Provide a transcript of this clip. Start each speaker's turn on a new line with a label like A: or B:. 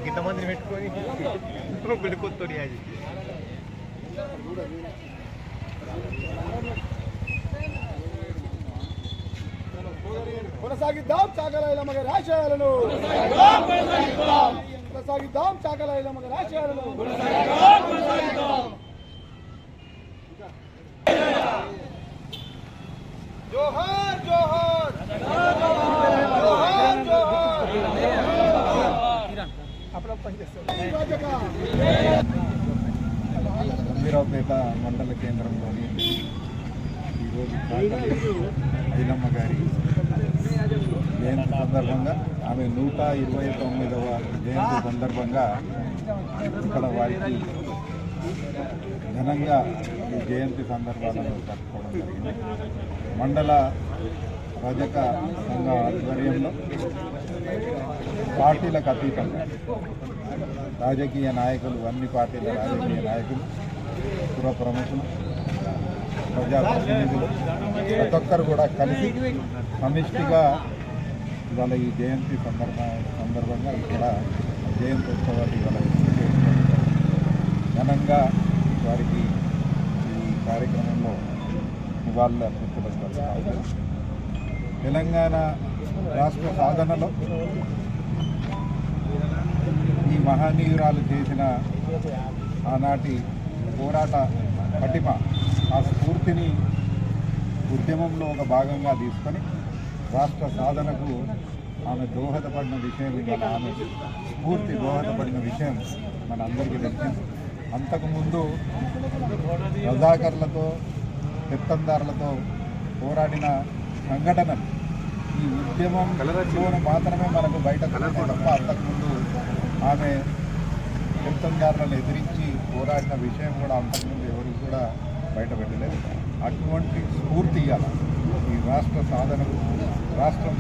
A: ఇంతమందిని పెట్టుకొని గుడికొత్తుడి అది
B: కొనసాగిద్దాం చాకల ఐలమ్మ గారి ఆశయాలను, కొనసాగిద్దాం చాకల ఐలమ్మ గారి ఆశయాలను. జోహార్ జోహార్ జోహార్ జోహార్.
C: హమీరావుపేట మండల కేంద్రంలోని ఈరోజు ఐలమ్మ గారి జయంతి సందర్భంగా ఆమె 129వ జయంతి సందర్భంగా ఇక్కడ వారికి ఘనంగా ఈ జయంతి సందర్భాలను జరుపుకోవడం జరిగింది. మండల రజక సంఘ ఆధ్వర్యంలో పార్టీలకు అతీతంగా రాజకీయ నాయకులు, అన్ని పార్టీల రాజకీయ నాయకులు, పుర ప్రముఖులు, ప్రజాప్రతినిధులు ప్రతి ఒక్కరు కూడా కలిసి సమిష్టిగా ఇవాళ ఈ జయంతి సందర్భంగా ఇక్కడ జయంతి ఉత్సవాలు ఇవాళ ఘనంగా వారికి ఈ కార్యక్రమంలో నివాళులు అర్పించడం జరుగుతుంది. తెలంగాణ రాష్ట్ర సాధనలో ఈ మహనీయురాలు చేసిన ఆనాటి పోరాట పటిమ, ఆ స్ఫూర్తిని ఉద్యమంలో ఒక భాగంగా తీసుకొని రాష్ట్ర సాధనకు ఆమె దోహదపడిన విషయం, ఇవాళ ఆమె స్ఫూర్తి దోహదపడిన విషయం మన అందరికీ తెలిసింది. అంతకుముందు రజాకర్లతో, పెత్తందారులతో పోరాడిన సంఘటనలు ఈ ఉద్యమంలో మాత్రమే మనకు బయటకు తప్ప అంతకుముందు ఆమె పెత్తందారులను ఎదిరించి పోరాడిన విషయం కూడా అంతకుముందు ఎవరికి కూడా బయటపెట్టలేదు. అటువంటి స్ఫూర్తి ఇవ్వాలి ఈ రాష్ట్ర సాధనకు, రాష్ట్రం